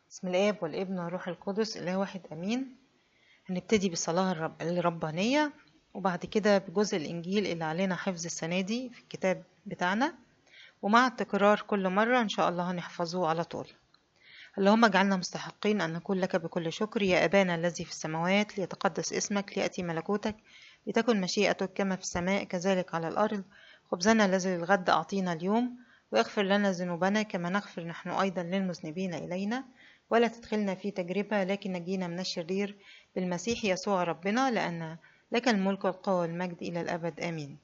بسم الآب والابن والروح القدس إله واحد أمين. هنبتدي بالصلاة الربانية، وبعد كده بجزء الإنجيل اللي علينا حفظ السنة دي في الكتاب بتاعنا، ومع التكرار كل مرة إن شاء الله هنحفظه على طول. اللهم اجعلنا مستحقين أن نقول لك بكل شكر: يا أبانا الذي في السماوات، ليتقدس اسمك، ليأتي ملكوتك، لتكن مشيئتك كما في السماء كذلك على الأرض. خبزنا الذي للغد أعطينا اليوم، واغفر لنا ذنوبنا كما نغفر نحن أيضا للمذنبين إلينا، ولا تدخلنا في تجربة لكن نجينا من الشرير، بالمسيح يسوع ربنا، لأن لك الملك والقوة والمجد إلى الأبد آمين.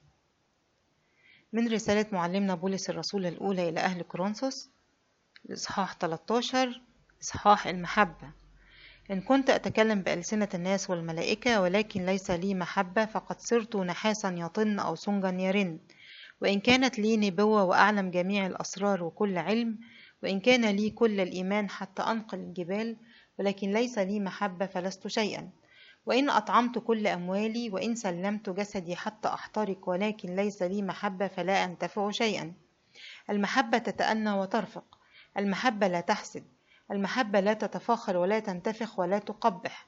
من رسالة معلمنا بولس الرسول الأولى إلى أهل كورنثوس، الإصحاح 13، إصحاح المحبة. إن كنت أتكلم بألسنة الناس والملائكة ولكن ليس لي محبة، فقد صرت نحاسا يطن أو صنجا يرن. وإن كانت لي نبوة وأعلم جميع الأسرار وكل علم، وإن كان لي كل الإيمان حتى أنقل الجبال، ولكن ليس لي محبة فلست شيئا. وإن أطعمت كل أموالي، وإن سلمت جسدي حتى أحترق، ولكن ليس لي محبة فلا أنتفع شيئا. المحبة تتأنى وترفق، المحبة لا تحسد، المحبة لا تتفاخر ولا تنتفخ ولا تقبح،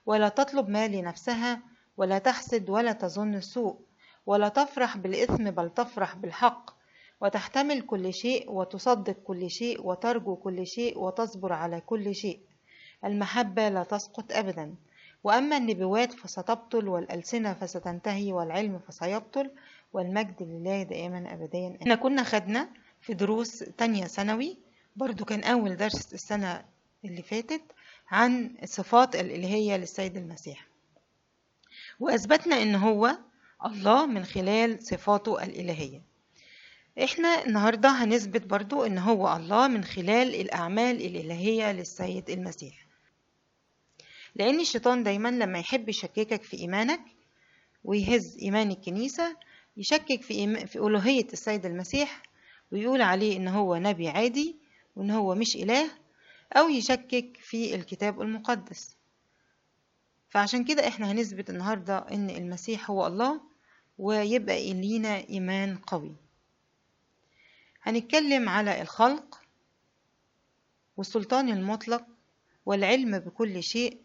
ولا تطلب ما لنفسها، ولا تحسد ولا تظن السوء، ولا تفرح بالإثم بل تفرح بالحق، وتحتمل كل شيء وتصدق كل شيء وترجو كل شيء وتصبر على كل شيء. المحبة لا تسقط أبدا. وأما النبوات فستبطل، والألسنة فستنتهي، والعلم فسيبطل، والمجد لله دائما أبديا. احنا كنا خدنا في دروس تانية ثانوي، برضو كان أول درس السنة اللي فاتت عن الصفات الإلهية للسيد المسيح، وأثبتنا إن هو الله من خلال صفاته الإلهية. إحنا النهاردة هنثبت برضو إن هو الله من خلال الأعمال الإلهية للسيد المسيح، لأن الشيطان دايما لما يحب يشككك في إيمانك ويهز إيمان الكنيسة، يشكك في ألوهية السيد المسيح، ويقول عليه إن هو نبي عادي وإن هو مش إله، أو يشكك في الكتاب المقدس. فعشان كده إحنا هنثبت النهاردة إن المسيح هو الله، ويبقى لينا إيمان قوي. هنتكلم على الخلق والسلطان المطلق والعلم بكل شيء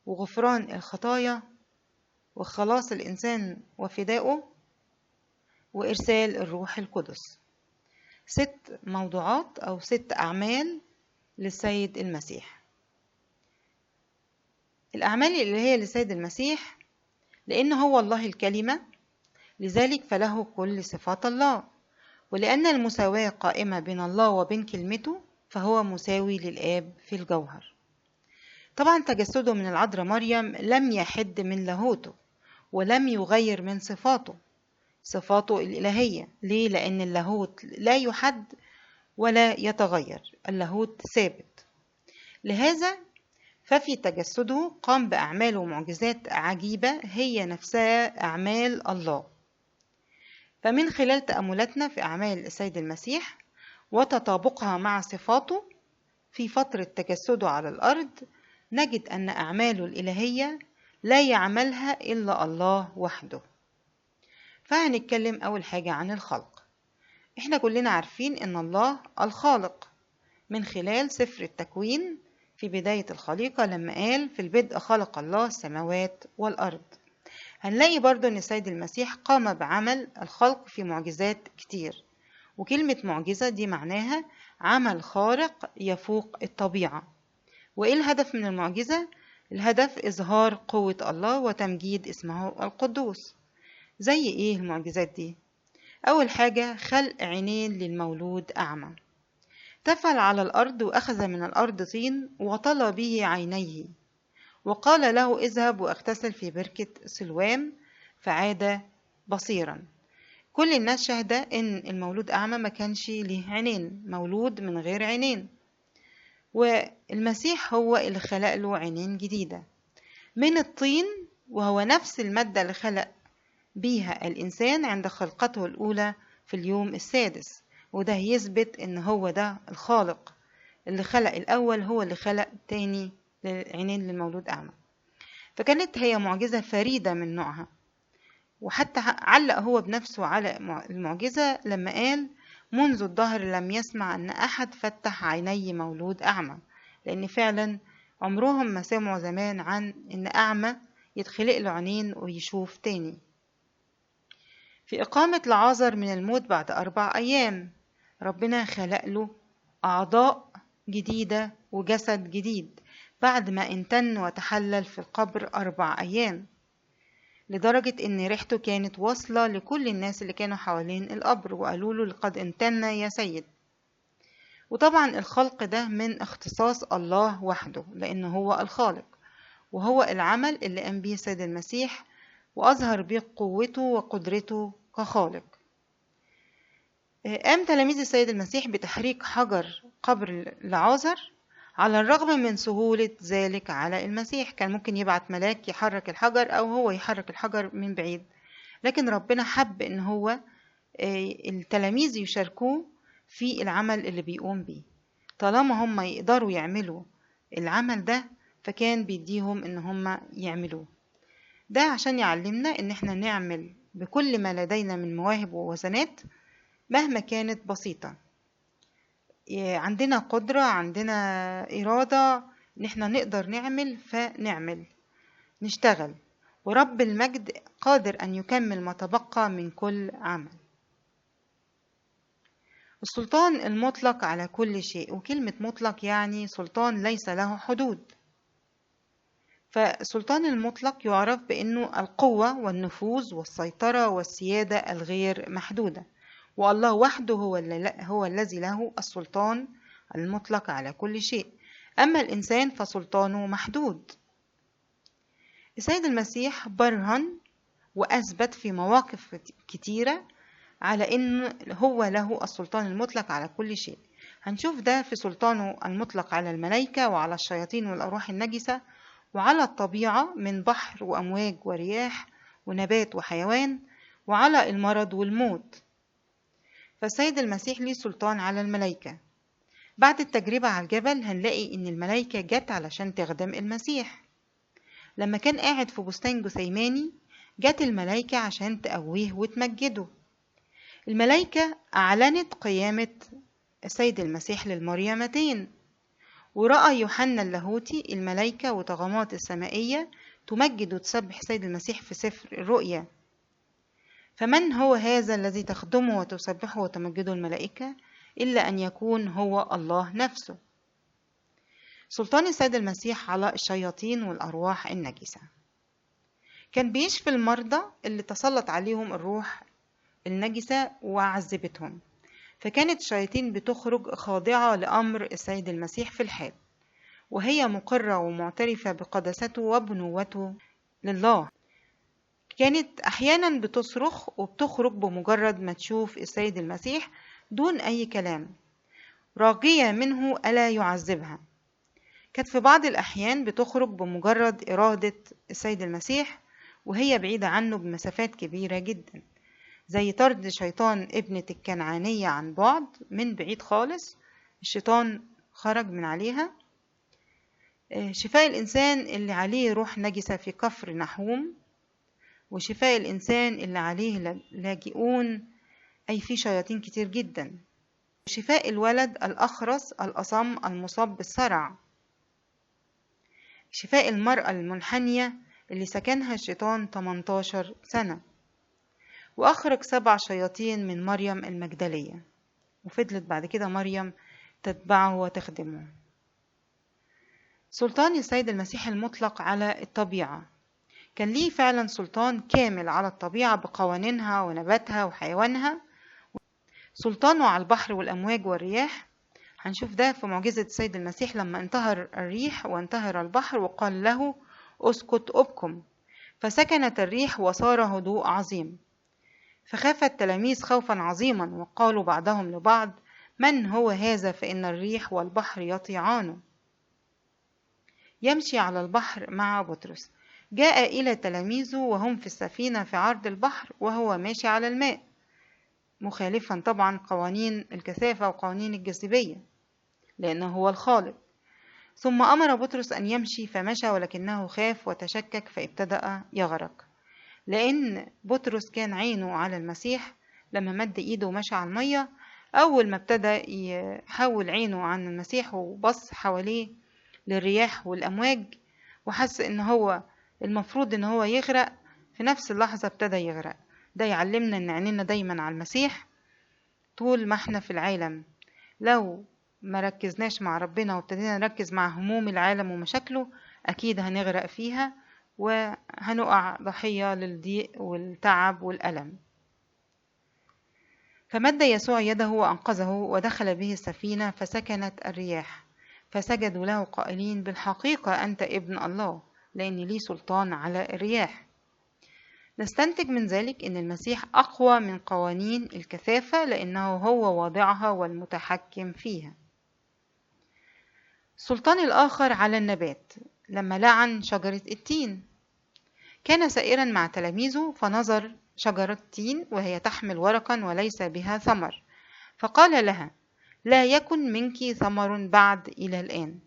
وغفران الخطايا وخلاص الإنسان وفدائه وإرسال الروح القدس. 6 موضوعات أو 6 أعمال للسيد المسيح. الأعمال الإلهية للسيد المسيح، لأن هو الله الكلمة، لذلك فله كل صفات الله، ولأن المساواة قائمة بين الله وبين كلمته، فهو مساوي للآب في الجوهر. طبعا تجسده من العذراء مريم لم يحد من لاهوته، ولم يغير من صفاته الإلهية. ليه؟ لأن اللاهوت لا يحد ولا يتغير، اللاهوت ثابت. لهذا ففي تجسده قام بأعمال ومعجزات عجيبة هي نفسها أعمال الله. فمن خلال تأملاتنا في أعمال السيد المسيح وتطابقها مع صفاته في فترة تجسده على الأرض، نجد أن أعماله الإلهية لا يعملها إلا الله وحده. فهنتكلم أول حاجة عن الخلق. إحنا كلنا عارفين أن الله الخالق من خلال سفر التكوين في بداية الخليقة، لما قال: في البدء خلق الله السماوات والأرض. هنلاقي برضو أن السيد المسيح قام بعمل الخلق في معجزات كتير، وكلمة معجزة دي معناها عمل خارق يفوق الطبيعة. وإيه الهدف من المعجزة؟ الهدف إظهار قوة الله وتمجيد اسمه القدوس. زي إيه المعجزات دي؟ أول حاجة خلق عينين للمولود أعمى. تفل على الأرض وأخذ من الأرض طين وطلى به عينيه، وقال له: اذهب واغتسل في بركة سلوام، فعاد بصيرا. كل الناس شاهدة إن المولود أعمى ما كانش ليه عينين، مولود من غير عينين، والمسيح هو اللي خلق له عينين جديدة من الطين، وهو نفس المادة اللي خلق بيها الإنسان عند خلقته الأولى في اليوم السادس. وده يثبت إن هو ده الخالق اللي خلق الأول هو اللي خلق تاني عينين للمولود أعمى. فكانت هي معجزة فريدة من نوعها. وحتى علق هو بنفسه على المعجزة لما قال: منذ الدهر لم يسمع أن أحد فتح عيني مولود أعمى، لأن فعلا عمرهم ما سمعوا زمان عن إن أعمى يتخلق له عينين ويشوف تاني. في إقامة لعازر من الموت بعد 4 أيام ربنا خلق له أعضاء جديدة وجسد جديد بعد ما امتن وتحلل في القبر 4 أيام، لدرجة إن ريحته كانت واصلة لكل الناس اللي كانوا حوالين القبر وقالوا له لقد امتن يا سيد. وطبعا الخلق ده من اختصاص الله وحده، لأنه هو الخالق وهو العمل اللي قام به السيد المسيح وأظهر به قوته وقدرته كخالق. قام تلاميذ السيد المسيح بتحريك حجر قبر لعازر على الرغم من سهولة ذلك على المسيح. كان ممكن يبعت ملاك يحرك الحجر أو هو يحرك الحجر من بعيد، لكن ربنا حب إن هو التلاميذ يشاركوه في العمل اللي بيقوم بيه. طالما هم يقدروا يعملوا العمل ده فكان بيديهم إن هم يعملوه. ده عشان يعلمنا إن احنا نعمل بكل ما لدينا من مواهب ووزنات مهما كانت بسيطة. عندنا قدرة، عندنا إرادة إن احنا نقدر نعمل فنعمل، نشتغل، ورب المجد قادر أن يكمل ما تبقى من كل عمل. السلطان المطلق على كل شيء، وكلمة مطلق يعني سلطان ليس له حدود. فالسلطان المطلق يعرف بأنه القوة والنفوذ والسيطرة والسيادة الغير محدودة، والله وحده هو الذي له السلطان المطلق على كل شيء. أما الإنسان فسلطانه محدود. السيد المسيح برهن وأثبت في مواقف كتيرة على أن هو له السلطان المطلق على كل شيء. هنشوف ده في سلطانه المطلق على الملائكة وعلى الشياطين والأرواح النجسة وعلى الطبيعة من بحر وأمواج ورياح ونبات وحيوان، وعلى المرض والموت. فالسيد المسيح ليه سلطان على الملائكة. بعد التجربة على الجبل هنلاقي إن الملائكة جت علشان تخدم المسيح. لما كان قاعد في بستان جثيماني جت الملائكة عشان تقويه وتمجده. الملائكة أعلنت قيامة السيد المسيح للمريمتين، ورأى يوحنا اللاهوتي الملائكة وطغمات السمائية تمجد وتسبح السيد المسيح في سفر الرؤيا. فمن هو هذا الذي تخدمه وتسبحه وتمجده الملائكة إلا أن يكون هو الله نفسه. سلطان السيد المسيح على الشياطين والأرواح النجسة. كان بيشفي المرضى اللي تسلط عليهم الروح النجسة وعذبتهم، فكانت الشياطين بتخرج خاضعة لأمر السيد المسيح في الحال، وهي مقرة ومعترفة بقداسته وبنوته لله. كانت أحيانا بتصرخ وبتخرج بمجرد ما تشوف السيد المسيح دون أي كلام، راجية منه ألا يعذبها. كانت في بعض الأحيان بتخرج بمجرد إرادة السيد المسيح وهي بعيدة عنه بمسافات كبيرة جدا، زي طرد شيطان ابنة الكنعانية عن بعد من بعيد خالص، الشيطان خرج من عليها. شفاء الإنسان اللي عليه روح نجسة في كفر نحوم، وشفاء الإنسان اللي عليه لاجئون أي في شياطين كتير جدا، شفاء الولد الأخرس الأصم المصاب بالصرع، شفاء المرأة المنحنية اللي سكنها الشيطان 18 سنة، وأخرج 7 شياطين من مريم المجدلية، وفضلت بعد كده مريم تتبعه وتخدمه. سلطان السيد المسيح المطلق على الطبيعة. كان ليه فعلا سلطان كامل على الطبيعة بقوانينها ونباتها وحيوانها. سلطانه على البحر والأمواج والرياح هنشوف ده في معجزة السيد المسيح لما انتهر الريح وانتهر البحر وقال له اسكت أبكم، فسكنت الريح وصار هدوء عظيم. فخاف التلاميذ خوفا عظيما وقالوا بعضهم لبعض من هو هذا فإن الريح والبحر يطيعانه. يمشي على البحر مع بطرس. جاء إلى تلاميذه وهم في السفينة في عرض البحر وهو ماشي على الماء، مخالفا طبعا قوانين الكثافة وقوانين الجاذبية لأنه هو الخالق. ثم أمر بطرس أن يمشي فمشى، ولكنه خاف وتشكك فابتدأ يغرق، لأن بطرس كان عينه على المسيح. لما مد إيده ومشى على المية، أول ما ابتدى يحول عينه عن المسيح وبص حواليه للرياح والأمواج، وحس إن هو المفروض إن هو يغرق، في نفس اللحظة ابتدى يغرق. ده يعلمنا إن عينينا دايما على المسيح طول ما احنا في العالم. لو ما ركزناش مع ربنا وابتدينا نركز مع هموم العالم ومشاكله، أكيد هنغرق فيها وهنقع ضحية للضيق والتعب والألم. فمد يسوع يده وأنقذه ودخل به السفينة، فسكنت الرياح، فسجدوا له قائلين: بالحقيقة أنت ابن الله، لأن لي سلطان على الرياح. نستنتج من ذلك أن المسيح أقوى من قوانين الكثافة، لأنه هو واضعها والمتحكم فيها. السلطان الآخر على النبات لما لعن شجرة التين. كان سائرا مع تلاميذه فنظر شجرة تين وهي تحمل ورقا وليس بها ثمر، فقال لها: لا يكن منك ثمر بعد إلى الآن.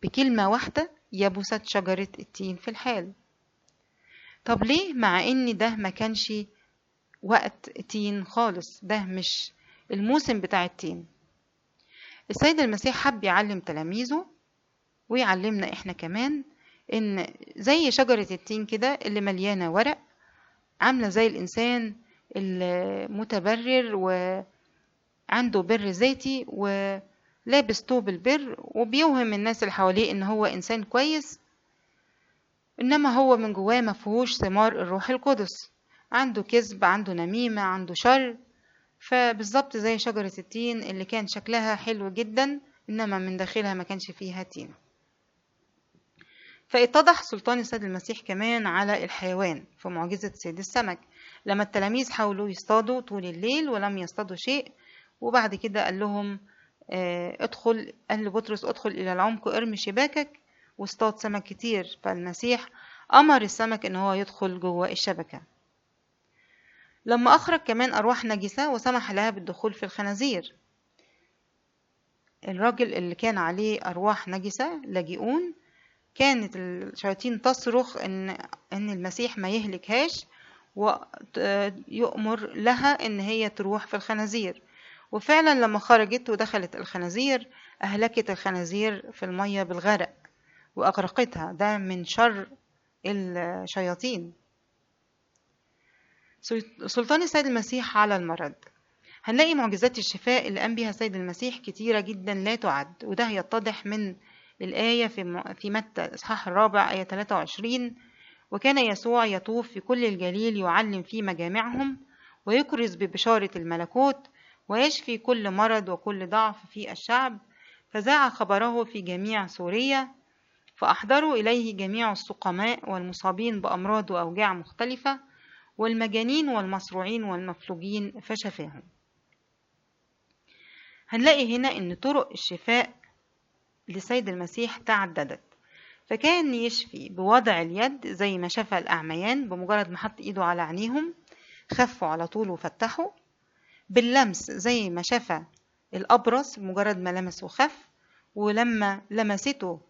بكلمة واحدة يبست شجرة التين في الحال. طب ليه؟ مع ان ده ما كانش وقت تين خالص، ده مش الموسم بتاع التين. السيد المسيح حب يعلم تلاميذه ويعلمنا احنا كمان ان زي شجرة التين كده اللي مليانة ورق، عاملة زي الانسان المتبرر وعنده بر ذاتي ولابس طوب البر وبيوهم الناس اللي حواليه ان هو انسان كويس، إنما هو من جواه مفهوش ثمار الروح القدس، عنده كذب، عنده نميمة، عنده شر. فبالظبط زي شجرة التين اللي كان شكلها حلو جدا، إنما من داخلها ما كانش فيها تين. فاتضح سلطان السيد المسيح كمان على الحيوان في معجزة صيد السمك، لما التلاميذ حاولوا يصطادوا طول الليل ولم يصطادوا شيء، وبعد كده قال لهم قال لبطرس: ادخل إلى العمق ارمي شباكك واصطاد سمك كتير. فالمسيح أمر السمك إن هو يدخل جوه الشبكة. لما أخرج كمان أرواح نجسة وسمح لها بالدخول في الخنازير. الراجل اللي كان عليه أرواح نجسة لاجئون، كانت الشياطين تصرخ إن المسيح ما يهلكهاش ويؤمر لها إن هي تروح في الخنازير. وفعلا لما خرجت ودخلت الخنازير أهلكت الخنازير في المية بالغرق وأغرقتها. ده من شر الشياطين. سلطان السيد المسيح على المرض. هنلاقي معجزات الشفاء اللي قام بها السيد المسيح كتيرة جدا لا تعد، وده يتضح من الآية في متى إصحاح 4 آية 23: وكان يسوع يطوف في كل الجليل يعلم في مجامعهم ويكرز ببشارة الملكوت ويشفي كل مرض وكل ضعف في الشعب، فذاع خبره في جميع سوريا، فأحضروا إليه جميع السقماء والمصابين بأمراض وأوجاع مختلفة والمجانين والمصروعين والمفلوجين فشفاهم. هنلاقي هنا إن طرق الشفاء لسيد المسيح تعددت، فكان يشفي بوضع اليد زي ما شفى الأعميان، بمجرد ما حط إيده على عينيهم خفوا على طول وفتحوا. باللمس زي ما شفى الأبرص بمجرد ما لمسه خف. ولما لمسته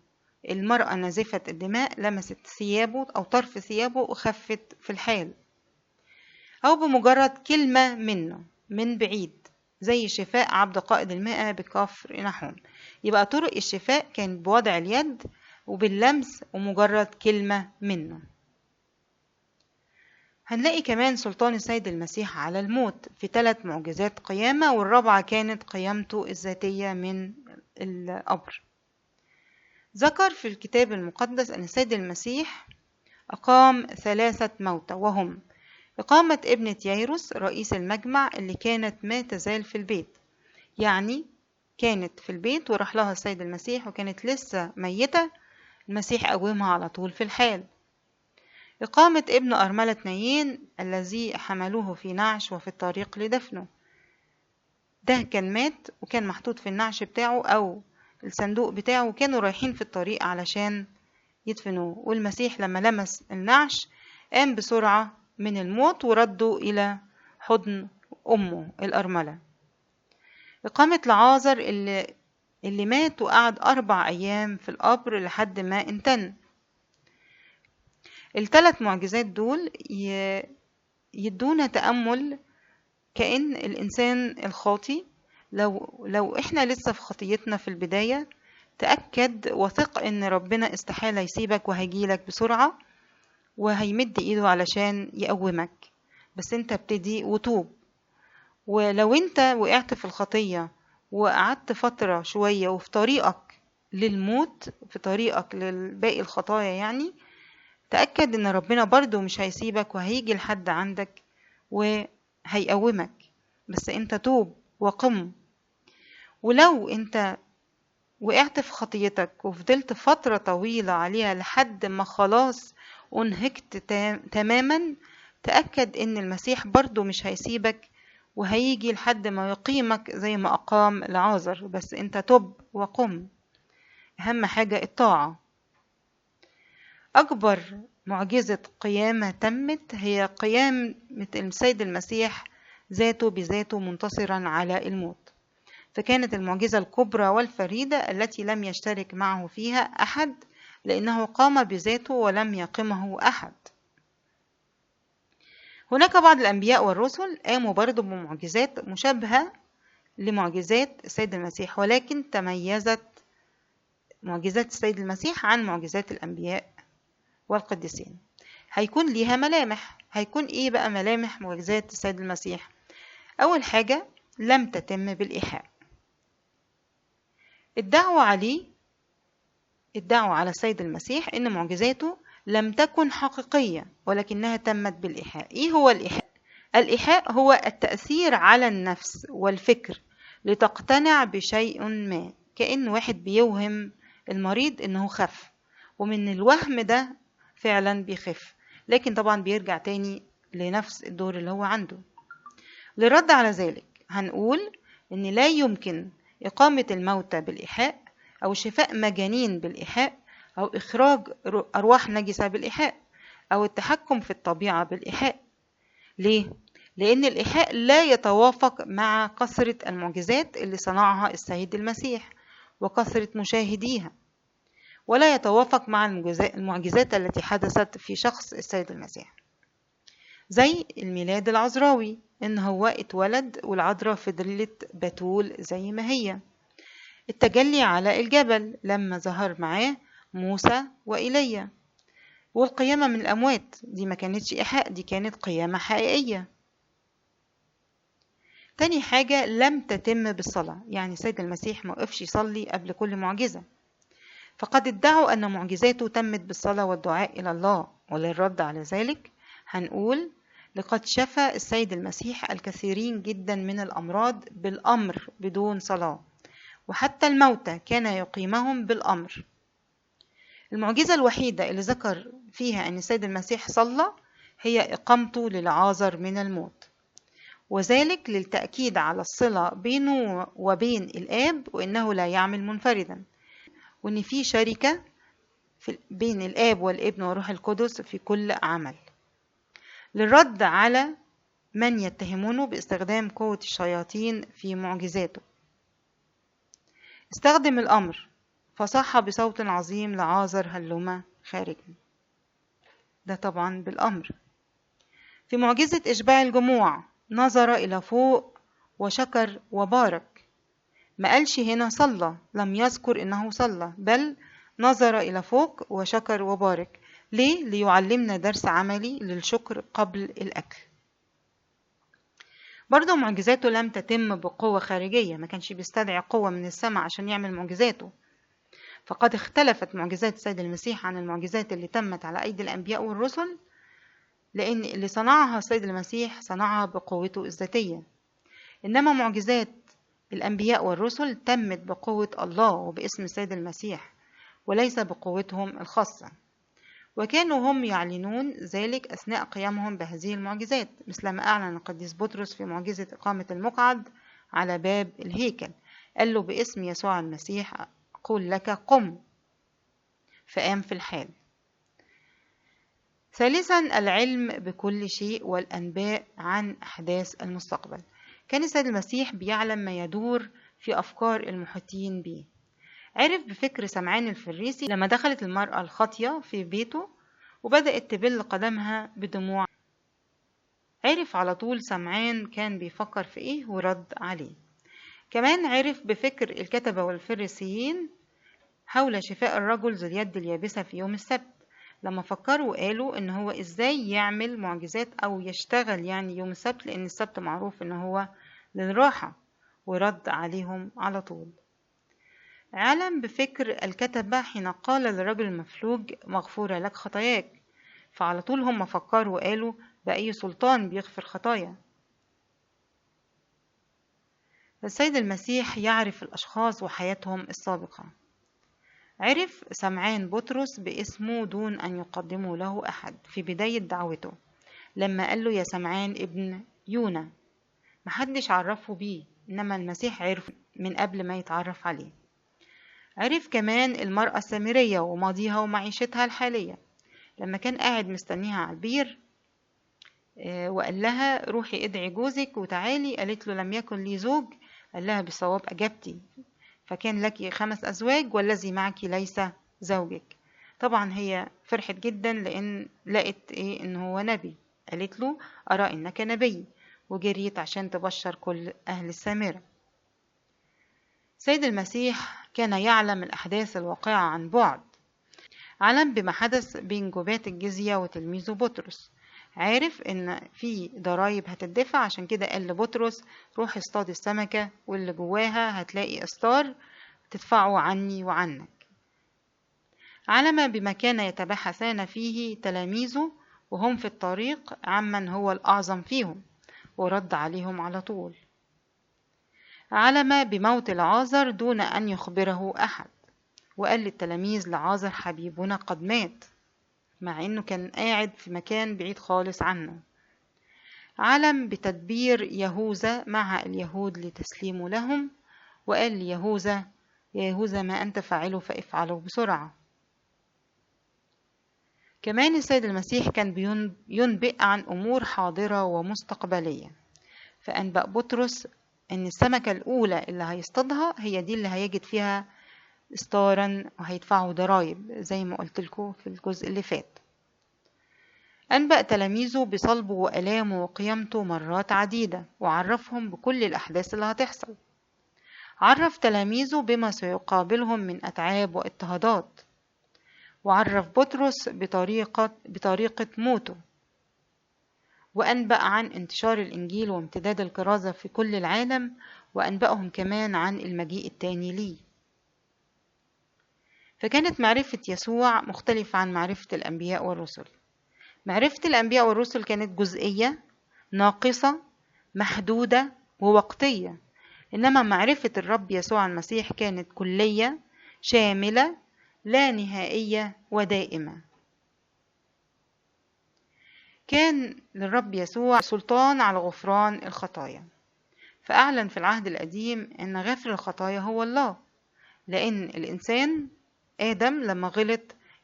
المرأة نازفة الدماء لمست ثيابه أو طرف ثيابه وخفت في الحال. أو بمجرد كلمة منه من بعيد زي شفاء عبد قائد المئة بكفر نحوم. يبقى طرق الشفاء كانت بوضع اليد وباللمس ومجرد كلمة منه. هنلاقي كمان سلطان السيد المسيح على الموت في 3 معجزات قيامة، والرابعة كانت قيامته الذاتية من القبر. ذكر في الكتاب المقدس أن السيد المسيح أقام 3 موتى، وهم إقامة ابنة يايروس رئيس المجمع اللي كانت ما تزال في البيت، يعني كانت في البيت وراح لها السيد المسيح وكانت لسه ميتة، المسيح قومها على طول في الحال. إقامة ابن أرملة نايين الذي حملوه في نعش وفي الطريق لدفنه، ده كان مات وكان محطوط في النعش بتاعه أو الصندوق بتاعه وكانوا رايحين في الطريق علشان يدفنوه، والمسيح لما لمس النعش قام بسرعة من الموت ورده إلى حضن أمه الأرملة. إقامة لعازر اللي مات وقعد 4 أيام في القبر لحد ما انتن. ال3 معجزات دول يدونا تأمل كأن الإنسان الخاطي لو إحنا لسه في خطيتنا في البداية تأكد وثق إن ربنا استحالة يسيبك وهيجيلك بسرعة وهيمد إيده علشان يقومك. بس أنت ابتدي وتوب. ولو أنت وقعت في الخطية وقعدت فترة شوية وفي طريقك للموت، في طريقك لباقي الخطايا يعني، تأكد إن ربنا برضو مش هيسيبك وهيجي لحد عندك وهيقومك. بس أنت توب وقم. ولو أنت وقعت في خطيتك وفضلت فترة طويلة عليها لحد ما خلاص انهكت تماما، تأكد ان المسيح برضو مش هيسيبك وهيجي لحد ما يقيمك زي ما أقام لعازر. بس انت تب وقم. أهم حاجة الطاعة. أكبر معجزة قيامة تمت هي قيامة السيد المسيح ذاته بذاته منتصرا على الموت. فكانت المعجزة الكبرى والفريدة التي لم يشترك معه فيها أحد، لأنه قام بذاته ولم يقمه أحد. هناك بعض الأنبياء والرسل قاموا برضو بمعجزات مشابهة لمعجزات السيد المسيح، ولكن تميزت معجزات السيد المسيح عن معجزات الأنبياء والقديسين. هيكون ليها ملامح. هيكون إيه بقى ملامح معجزات السيد المسيح؟ أول حاجة، لم تتم بالإيحاء. ادعوا على السيد المسيح إن معجزاته لم تكن حقيقية ولكنها تمت بالإيحاء. إيه هو الإيحاء؟ الإيحاء هو التأثير على النفس والفكر لتقتنع بشيء ما، كأن واحد بيوهم المريض إنه خف، ومن الوهم ده فعلا بيخف، لكن طبعا بيرجع تاني لنفس الدور اللي هو عنده. للرد على ذلك هنقول إن لا يمكن إقامة الموتى بالإيحاء، أو شفاء مجانين بالإيحاء، أو إخراج أرواح نجسة بالإيحاء، أو التحكم في الطبيعة بالإيحاء. ليه؟ لأن الإيحاء لا يتوافق مع كثرة المعجزات اللي صنعها السيد المسيح وكثرة مشاهديها، ولا يتوافق مع المعجزات التي حدثت في شخص السيد المسيح، زي الميلاد العذراوي، إن هو اتولد والعذراء فضلت بتول زي ما هي. التجلي على الجبل لما ظهر معاه موسى وإيليا. والقيامة من الأموات دي ما كانتش إيحاء، دي كانت قيامة حقيقية. تاني حاجة، لم تتم بالصلاة، يعني السيد المسيح ما وقفش يصلي قبل كل معجزة. فقد ادعوا أن معجزاته تمت بالصلاة والدعاء إلى الله. وللرد على ذلك هنقول لقد شفى السيد المسيح الكثيرين جدا من الأمراض بالأمر بدون صلاة، وحتى الموتى كان يقيمهم بالأمر. المعجزة الوحيدة اللي ذكر فيها أن السيد المسيح صلى هي إقامته للعازر من الموت، وذلك للتأكيد على الصلة بينه وبين الآب، وإنه لا يعمل منفردا، وإن في شركة بين الآب والابن والروح القدس في كل عمل. للرد على من يتهمونه باستخدام قوة الشياطين في معجزاته، استخدم الأمر، فصح بصوت عظيم لعازر هلما خارجا. ده طبعا بالأمر. في معجزة إشباع الجموع نظر إلى فوق وشكر وبارك. ما قالش هنا صلى، لم يذكر إنه صلى، بل نظر إلى فوق وشكر وبارك. ليه؟ ليعلمنا درس عملي للشكر قبل الأكل. برضو معجزاته لم تتم بقوة خارجية، ما كانش بيستدعي قوة من السماء عشان يعمل معجزاته. فقد اختلفت معجزات السيد المسيح عن المعجزات اللي تمت على أيدي الأنبياء والرسل، لأن اللي صنعها السيد المسيح صنعها بقوته الذاتية، إنما معجزات الأنبياء والرسل تمت بقوة الله وباسم السيد المسيح، وليس بقوتهم الخاصة. وكانوا هم يعلنون ذلك أثناء قيامهم بهذه المعجزات، مثلما أعلن القديس بطرس في معجزة إقامة المقعد على باب الهيكل، قال له باسم يسوع المسيح أقول لك قم، فقام في الحال. ثالثا، العلم بكل شيء والأنباء عن أحداث المستقبل. كان السيد المسيح بيعلم ما يدور في أفكار المحيطين به. عرف بفكر سمعان الفريسي لما دخلت المرأة الخاطية في بيته وبدأت تبل قدمها بدموع. عرف على طول سمعان كان بيفكر في إيه ورد عليه. كمان عرف بفكر الكتبة والفريسيين حول شفاء الرجل ذو اليد اليابسة في يوم السبت، لما فكروا وقالوا إن هو إزاي يعمل معجزات أو يشتغل يعني يوم السبت، لأن السبت معروف إن هو للراحة، ورد عليهم على طول. علم بفكر الكتبة حين قال للرجل المفلوج مغفورة لك خطاياك، فعلى طول هم فكروا وقالوا بأي سلطان بيغفر خطايا. السيد المسيح يعرف الأشخاص وحياتهم السابقة. عرف سمعان بطرس باسمه دون أن يقدموا له أحد في بداية دعوته، لما قال له يا سمعان ابن يونا، محدش عرفه بيه، إنما المسيح عرف من قبل ما يتعرف عليه. عرف كمان المرأة السامرية وماضيها ومعيشتها الحالية، لما كان قاعد مستنيها على البير وقال لها روحي ادعي جوزك وتعالي، قالت له لم يكن لي زوج، قال لها بصواب أجبتي، فكان لك 5 أزواج والذي معك ليس زوجك. طبعا هي فرحت جدا لأن لقت إن هو نبي، قالت له أرى إنك نبي، وجريت عشان تبشر كل أهل السامرة. سيد المسيح كان يعلم الأحداث الواقعة عن بعد، علم بما حدث بين جباة الجزية وتلميذه بطرس، عارف إن في ضرايب هتدفع، عشان كده قال لبطرس روح اصطاد السمكة واللي جواها هتلاقي إستار تدفعه عني وعنك. علم بما كان يتباحثان فيه تلاميذه وهم في الطريق عمن هو الأعظم فيهم، ورد عليهم على طول. علم بموت لعازر دون أن يخبره أحد، وقال للتلاميذ لعازر حبيبنا قد مات، مع إنه كان قاعد في مكان بعيد خالص عنه. علم بتدبير يهوذا مع اليهود لتسليمه لهم، وقال ليهوذا يا يهوذا ما أنت فاعله فافعله بسرعة. كمان السيد المسيح كان ينبئ عن أمور حاضرة ومستقبلية، فأنبأ بطرس إن السمكة الأولى اللي هيصطادها هي دي اللي هيجد فيها استارا وهيدفعوا ضرايب زي ما قلت لكم في الجزء اللي فات. أنبأ تلاميذه بصلبه وآلامه وقيامته مرات عديدة، وعرفهم بكل الأحداث اللي هتحصل. عرف تلاميذه بما سيقابلهم من أتعاب واضطهادات، وعرف بطرس بطريقة موته، وأنبأ عن انتشار الإنجيل وامتداد الكرازة في كل العالم، وأنبأهم كمان عن المجيء التاني ليه. فكانت معرفة يسوع مختلفة عن معرفة الأنبياء والرسل. معرفة الأنبياء والرسل كانت جزئية ناقصة محدودة ووقتية، إنما معرفة الرب يسوع المسيح كانت كلية شاملة لا نهائية ودائمة. كان للرب يسوع سلطان على غفران الخطايا، فأعلن في العهد القديم أن غافر الخطايا هو الله، لأن الإنسان آدم لما غلط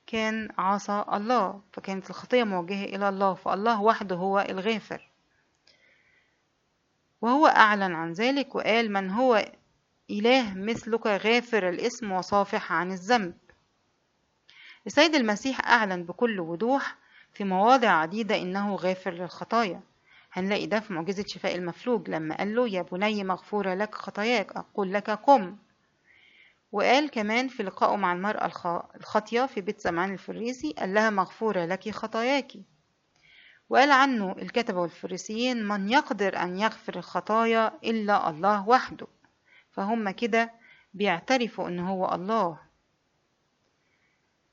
كان عصى الله، فكانت الخطية موجهة إلى الله، فالله وحده هو الغافر. وهو أعلن عن ذلك وقال من هو إله مثلك غافر الإثم وصافح عن الذنب. السيد المسيح أعلن بكل وضوح في مواضع عديدة إنه غافر للخطايا. هنلاقي ده في معجزة شفاء المفلوج لما قال له يا بني مغفورة لك خطاياك أقول لك قم. وقال كمان في لقائه مع المرأة الخاطية في بيت سمعان الفريسي قال لها مغفورة لك خطاياك. وقال عنه الكتبة والفريسيين من يقدر أن يغفر الخطايا إلا الله وحده، فهم كده بيعترفوا إن هو الله.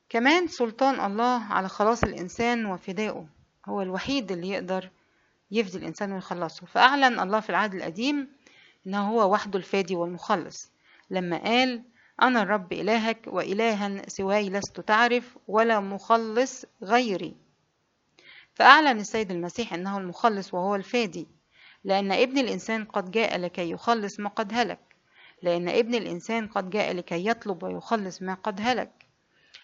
كمان سلطان الله على خلاص الإنسان وفدائه، هو الوحيد اللي يقدر يفدي الإنسان ويخلصه. فأعلن الله في العهد القديم إنه هو وحده الفادي والمخلص، لما قال أنا الرب إلهك وإلها سواي لست تعرف ولا مخلص غيري. فأعلن السيد المسيح أنه المخلص وهو الفادي، لأن ابن الإنسان قد جاء لكي يخلص ما قد هلك، لأن ابن الإنسان قد جاء لكي يطلب ويخلص ما قد هلك.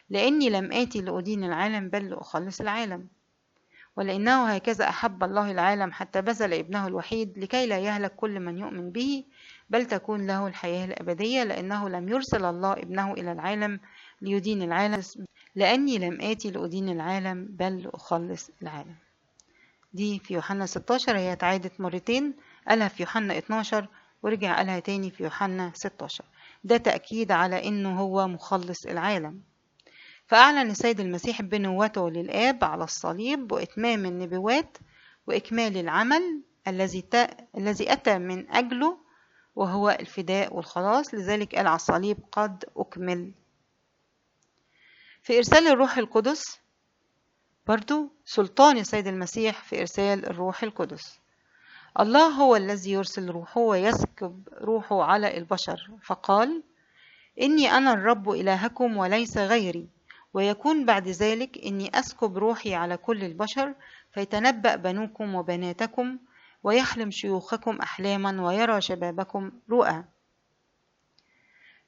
لأني لم آتي لأدين العالم بل لأخلص العالم، ولأنه هكذا أحب الله العالم حتى بذل ابنه الوحيد لكي لا يهلك كل من يؤمن به بل تكون له الحياة الأبدية، لأنه لم يرسل الله ابنه إلى العالم ليدين العالم، لأني لم آتي لأدين العالم بل لأخلص العالم. دي في يوحنا 16، هي اتعادت مرتين، قالها في يوحنا 12 ورجع قالها تاني في يوحنا 16. ده تأكيد على إنه هو مخلص العالم. فأعلن السيد المسيح بنوته للآب على الصليب وإتمام النبوات وإكمال العمل الذي أتى من أجله، وهو الفداء والخلاص. لذلك قال على الصليب قد أكمل. في إرسال الروح القدس برضو سلطان السيد المسيح في إرسال الروح القدس. الله هو الذي يرسل روحه ويسكب روحه على البشر، فقال: إني أنا الرب إلهكم وليس غيري، ويكون بعد ذلك إني أسكب روحي على كل البشر، فيتنبأ بنوكم وبناتكم، ويحلم شيوخكم أحلاما، ويرى شبابكم رؤى.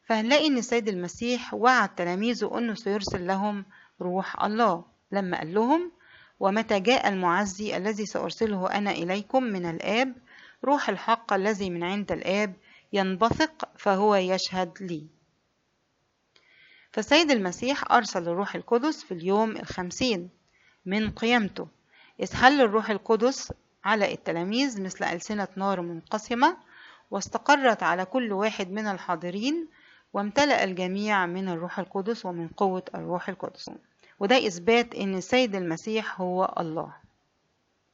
فهنلاقي إن السيد المسيح وعد تلاميذه أنه سيرسل لهم روح الله لما قال لهم: ومتى جاء المعزي الذي سأرسله أنا إليكم من الآب، روح الحق الذي من عند الآب، ينبثق فهو يشهد لي. فالسيد المسيح أرسل الروح القدس في اليوم 50 من قيامته، إذ حل الروح القدس على التلاميذ مثل ألسنة نار منقسمة، واستقرت على كل واحد من الحاضرين، وامتلأ الجميع من الروح القدس ومن قوة الروح القدس. وده إثبات إن السيد المسيح هو الله،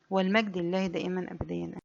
والمجد لله دائما أبديا.